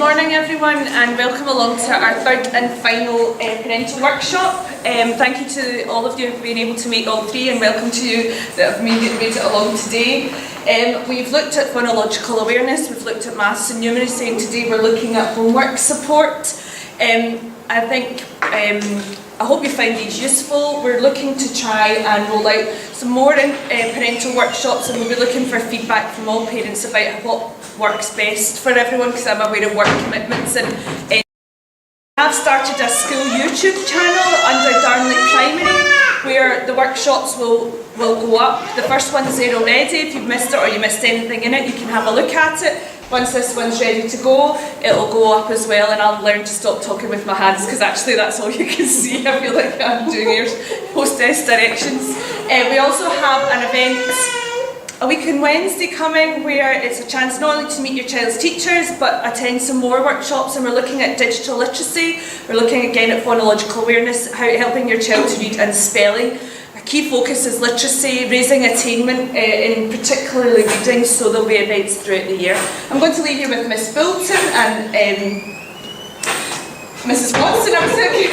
morning everyone, and welcome along to our third and final parental workshop. Thank you to all of you for being able to make all three, and welcome to you that have made it along today. We've looked at phonological awareness, we've looked at maths and numeracy, and today we're looking at homework support. I hope you find these useful. We're looking to try and roll out some more parental workshops, and we'll be looking for feedback from all parents about what works best for everyone, because I'm aware of work commitments. And I've started a school YouTube channel under Darnley Primary, where the workshops will go up. The first one's there already. If you've missed it or you missed anything in it, you can have a look at it. Once this one's ready to go, it'll go up as well, and I'll learn to stop talking with my hands, because actually that's all you can see. I feel like I'm doing your hostess directions. We also have an event a week on Wednesday coming, where it's a chance not only to meet your child's teachers, but attend some more workshops, and we're looking at digital literacy. We're looking again at phonological awareness, helping your child to read and spelling. A key focus is literacy, raising attainment in particularly reading, so there'll be events throughout the year. I'm going to leave you with Miss Bolton and Mrs Watson. I'm thinking,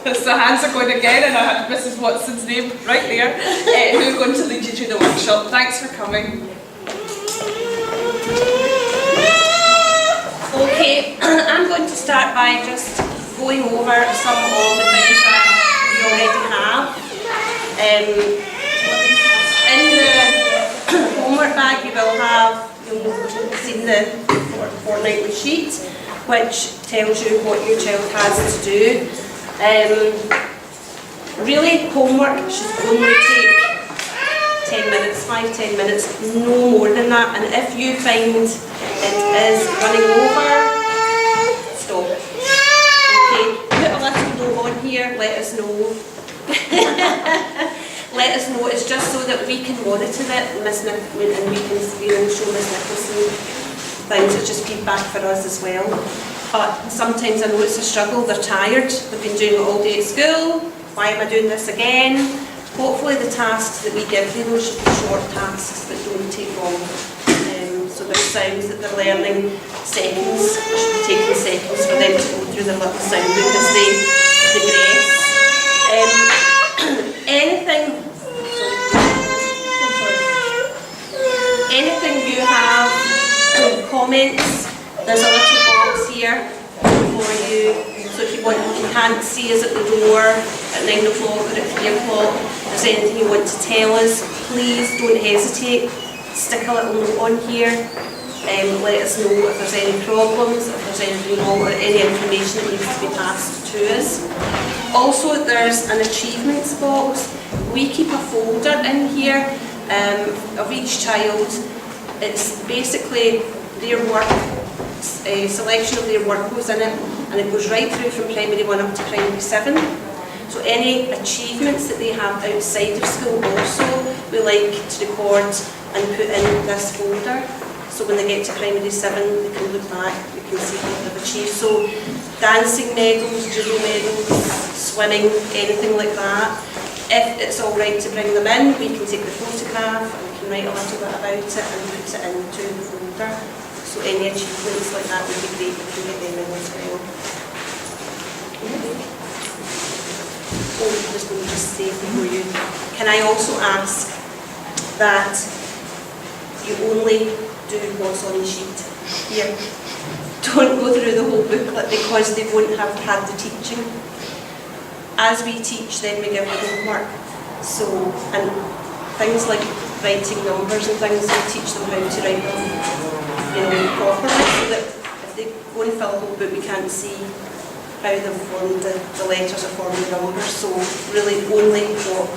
the hands are going again, and I had Mrs Watson's name right there, who are going to lead you through the workshop. Thanks for coming. Okay, I'm going to start by just going over some of the things that you already have. In the homework bag you will have, you'll have seen the fortnightly sheet, which tells you what your child has to do. Really, homework should only take 10 minutes, 5-10 minutes, no more than that. And if you find it is running over, stop. Okay, put a little note on here, let us know. Let us know. It's just so that we can monitor it, Miss Nicholson, and we can show Miss Nicholson things. It's just feedback for us as well. But sometimes I know it's a struggle. They're tired. They've been doing it all day at school. Why am I doing this again? Hopefully the tasks that we give you, those should be short tasks that don't take long. So there's sounds that they're learning, seconds. It should be taking seconds for them to go through the little sound book as they progress. Anything you have comments, there's a little box here for you. So if you can't see us at the door at 9 o'clock or at 3 o'clock, if there's anything you want to tell us, please don't hesitate. Stick a little note on here. Let us know if there's any problems, if there's anything wrong, or any information that needs to be passed to us. Also, there's an achievements box. We keep a folder in here of each child. It's basically their work, a selection of their work goes in it, and it goes right through from primary 1 up to primary 7. So any achievements that they have outside of school also, we like to record and put in this folder. So when they get to primary 7, they can look back, they can see what they've achieved. So dancing medals, judo medals, swimming, anything like that. If it's all right to bring them in, we can take the photograph and we can write a little bit about it and put it into the folder. So any achievements like that would be great, we can get them in as well. Oh, I'm just going to say for you, can I also ask that you only do what's on the sheet here. Don't go through the whole booklet, because they won't have had the teaching. As we teach, then we give them homework. So, and things like writing numbers and things, we teach them how to write them, properly, so that if they go and fill a whole book, we can't see how they've formed the letters or formed the numbers. So really only what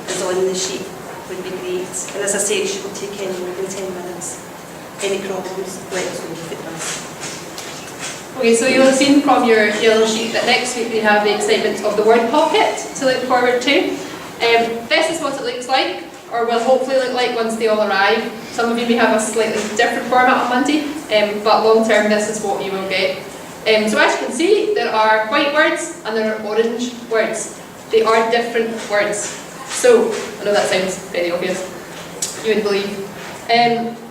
is on the sheet would be great. And as I say, it shouldn't take any more than 10 minutes. Any problems, let us know if it does. Okay, so you'll have seen from your yellow sheet that next week we have the excitement of the word pocket to look forward to. This is what it looks like, or will hopefully look like once they all arrive. Some of you may have a slightly different format on Monday, but long term this is what you will get. So as you can see, there are white words and there are orange words. They are different words. So, I know that sounds very obvious, you would believe.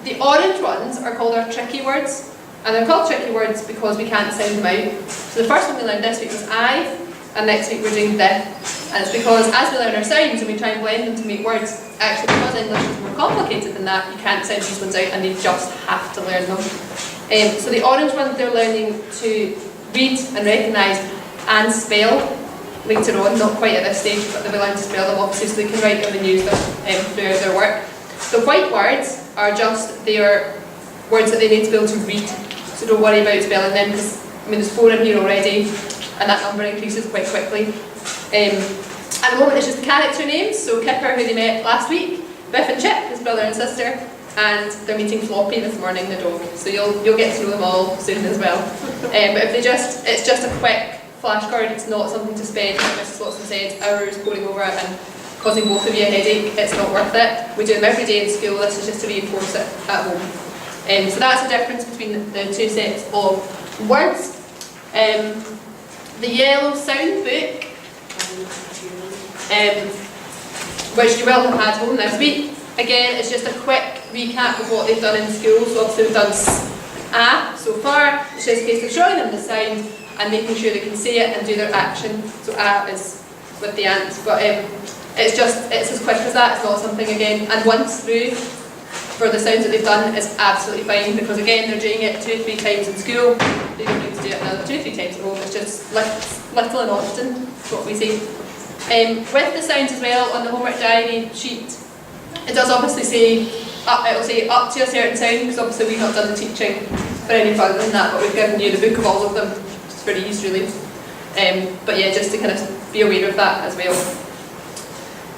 The orange ones are called our tricky words. And they're called tricky words because we can't sound them out. So the first one we learned this week was I, and next week we're doing the. And it's because as we learn our sounds and we try and blend them to make words, actually because English is more complicated than that, you can't sound these ones out and they just have to learn them. So the orange one they're learning to read and recognise and spell later on, not quite at this stage, but they'll be learning to spell them obviously so they can write them and use them throughout their work. The white words are just their words that they need to be able to read, so don't worry about spelling them because there's 4 in here already and that number increases quite quickly. At the moment it's just the character names, so Kipper, who they met last week, Biff and Chip, his brother and sister, and they're meeting Floppy this morning, the dog, so you'll get to know them all soon as well. But if it's just a quick flashcard, it's not something to spend, like Mrs Watson said, hours poring over it and causing both of you a headache. It's not worth it. We do them every day in school, this is just to reinforce it at home. So that's the difference between the two sets of words. The yellow sound book, which you will have had home this week, again it's just a quick recap of what they've done in school. So obviously we've done A so far, it's just a case of showing them the sound and making sure they can say it and do their action. So A is with the ants, but it's as quick as that. It's not something again, and once through for the sounds that they've done is absolutely fine because again they're doing it 2-3 times in school. They don't need to do it another 2-3 times at home. It's just little and often is what we say. With the sounds as well on the homework diary sheet, it does obviously say it'll say up to a certain sound because obviously we've not done the teaching for any further than that, but we've given you the book of all of them just for ease really. But yeah, just to kind of be aware of that as well.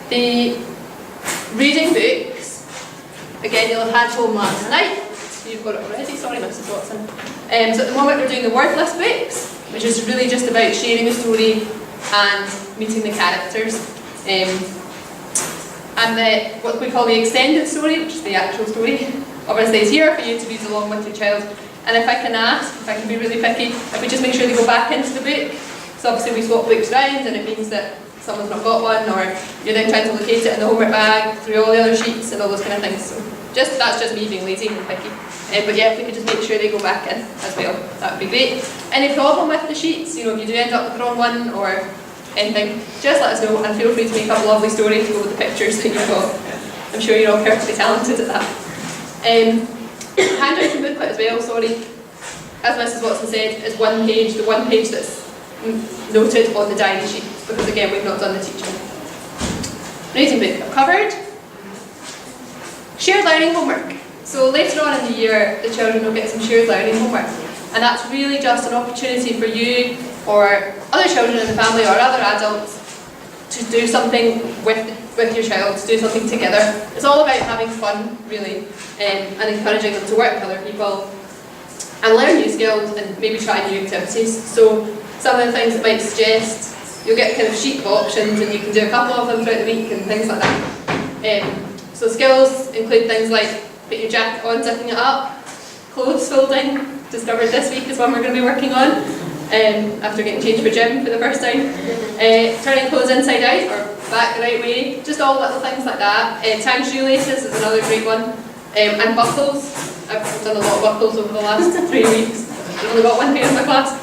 The reading books, again you'll have had home last night, so you've got it already, sorry Mrs Watson. So at the moment we're doing the word list books, which is really just about sharing a story and meeting the characters. And what we call the extended story, which is the actual story, obviously is here for you to read along with your child. And if I can be really picky, if we just make sure they go back into the book, so obviously we swap books around and it means that someone's not got one, or you're then trying to locate it in the homework bag through all the other sheets and all those kind of things. So that's just me being lazy and picky. But yeah, if we could just make sure they go back in as well, that would be great. Any problem with the sheets, if you do end up with the wrong one or anything, just let us know and feel free to make up a lovely story to go with the pictures that you've got. I'm sure you're all perfectly talented at that. Handwriting booklet as well, sorry. As Mrs Watson said, is one page, the one page that's noted on the diary sheet, because again we've not done the teaching. Reading book I've covered. Shared learning homework. So later on in the year the children will get some shared learning homework, and that's really just an opportunity for you or other children in the family or other adults to do something with your child, to do something together. It's all about having fun really, and encouraging them to work with other people and learn new skills and maybe try new activities. So some of the things that might suggest, you'll get kind of sheet of options and you can do a couple of them throughout the week and things like that. So skills include things like put your jacket on, zipping it up, clothes folding, discovered this week is one we're going to be working on after getting changed for gym for the first time. Turning clothes inside out or back the right way, just all little things like that. Tying shoelaces is another great one. And buckles. I've done a lot of buckles over the last 3 weeks. I've only got one pair in my class.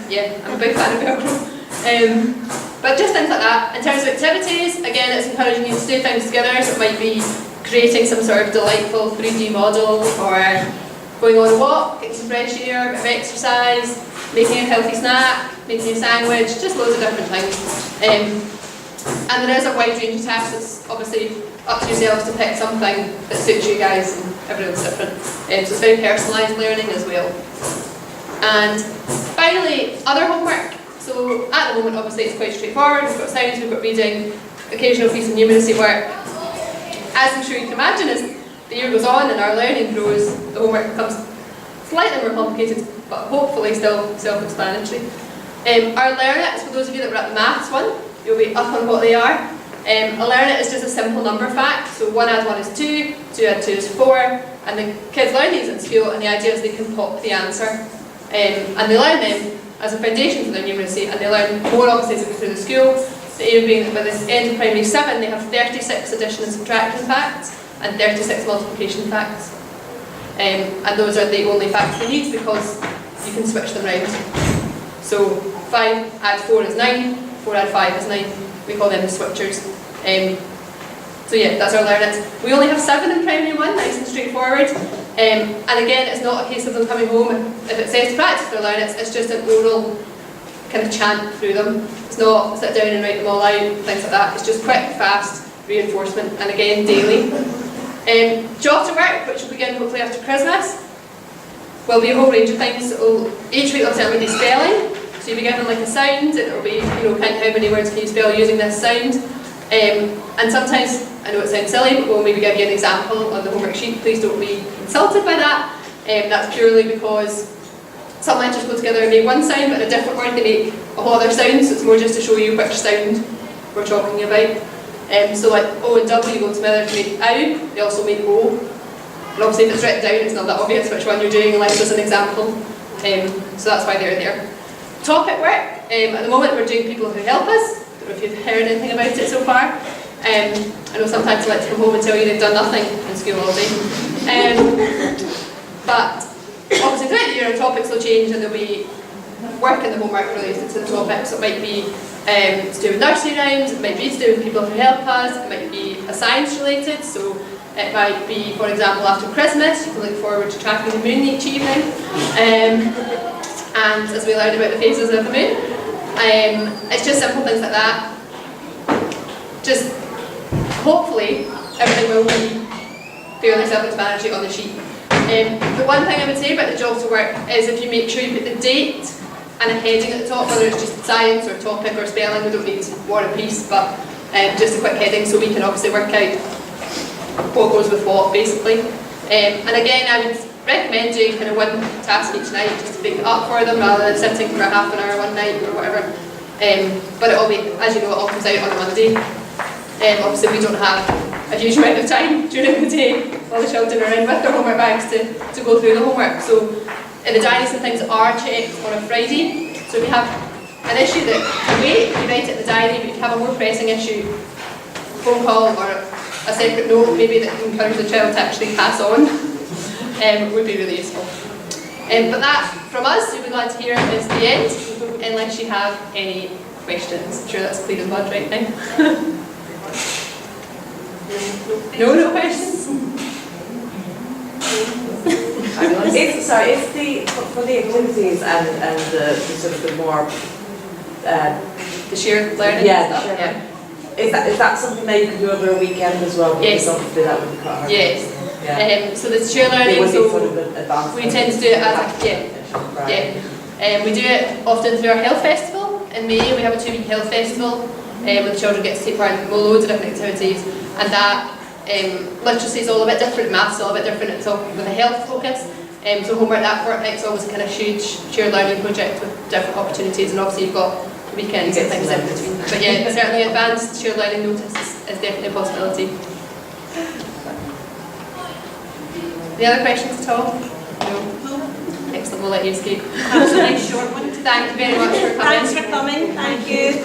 Yeah, I'm a big fan of Velcro. But just things like that. In terms of activities, again, it's encouraging you to do things together. So it might be creating some sort of delightful 3D model, or going on a walk, getting some fresh air, a bit of exercise, making a healthy snack, making a sandwich, just loads of different things. And there is a wide range of tasks. It's obviously up to yourselves to pick something that suits you guys, and everyone's different. So it's very personalised learning as well. And finally, other homework. So at the moment, obviously, it's quite straightforward. We've got sounds, we've got reading, occasional piece of numeracy work. As I'm sure you can imagine, as the year goes on and our learning grows, the homework becomes slightly more complicated, but hopefully still self-explanatory. Our Learn It is for those of you that were at the maths one. You'll be up on what they are. A Learn It is just a simple number fact. So 1 add 1 is 2, 2 add 2 is 4, and the kids learn these at school, and the idea is they can pop the answer. And they learn them as a foundation for their numeracy, and they learn more obviously as they go through the school. The aim being that by the end of primary 7 they have 36 addition and subtraction facts and 36 multiplication facts. and those are the only facts we need because you can switch them round. So 5 add 4 is 9, 4 add 5 is 9. We call them the switchers. So yeah, that's our learnings. We only have 7 in primary 1, nice and straightforward. And again, it's not a case of them coming home and if it says to practice their learnings, it's just an oral kind of chant through them. It's not sit down and write them all out, things like that. It's just quick, fast reinforcement, and again, daily. Job to work, which will begin hopefully after Christmas, will be a whole range of things. Each week obviously will be spelling, so you'll be given like a sound, and it'll be, kind of how many words can you spell using this sound. And sometimes, I know it sounds silly, but we'll maybe give you an example on the homework sheet. Please don't be insulted by that. That's purely because some letters go together and make one sound, but in a different word they make a whole other sound, so it's more just to show you which sound we're talking about. So like O and W go together to make OW, they also make O. And obviously if it's written down, it's not that obvious which one you're doing unless there's an example. So that's why they're there. Topic work, at the moment we're doing people who help us. Don't know if you've heard anything about it so far. I know sometimes they like to come home and tell you they've done nothing in school all day. But obviously throughout the year topics will change and there'll be work in the homework related to the topics. So it might be to do with nursery rhymes, it might be to do with people who help us, it might be a science related, so it might be, for example, after Christmas, you can look forward to tracking the moon each evening. And as we learn about the phases of the moon, it's just simple things like that. Just hopefully everything will be fairly self-explanatory on the sheet. The one thing I would say about the job to work is if you make sure you put the date and a heading at the top, whether it's just science or topic or spelling, we don't need War and Peace, but just a quick heading so we can obviously work out what goes with what basically. And again, I would recommend doing kind of one task each night just to pick it up for them rather than sitting for half an hour one night or whatever. But it will be, as you know, it all comes out on a Monday. Obviously we don't have a huge amount of time during the day while the children are in with their homework bags to go through the homework. So the diaries and things are checked on a Friday. So if you have an issue that you wait, you write it in the diary, but if you have a more pressing issue, a phone call or a separate note maybe that can encourage the child to actually pass on would be really useful. But that, from us, you'll be glad to hear, is the end, unless you have any questions. I'm sure that's clear as mud right now. No questions? For the activities and the sort of the more The shared learning yeah, stuff? Yeah. Is that something that you can do over a weekend as well? Because Yes. obviously that would be quite hard. Yes. Yeah. So the shared It learning, would be so sort of advanced. we tend to do it as a, Right. we do it often through our health festival. In May we have a 2-week health festival where the children get to take part in loads of different activities, and that literacy is all a bit different, maths is all a bit different, it's all with a health focus. So homework that fortnight's always a kind of huge shared learning project with different opportunities, and obviously you've got weekends and things in between. But yeah, certainly advanced shared learning notice is definitely a possibility. Any other questions at all? No? Excellent, we'll let you escape. That was a nice short one. Thank you very much for coming. Thanks for coming, thank you.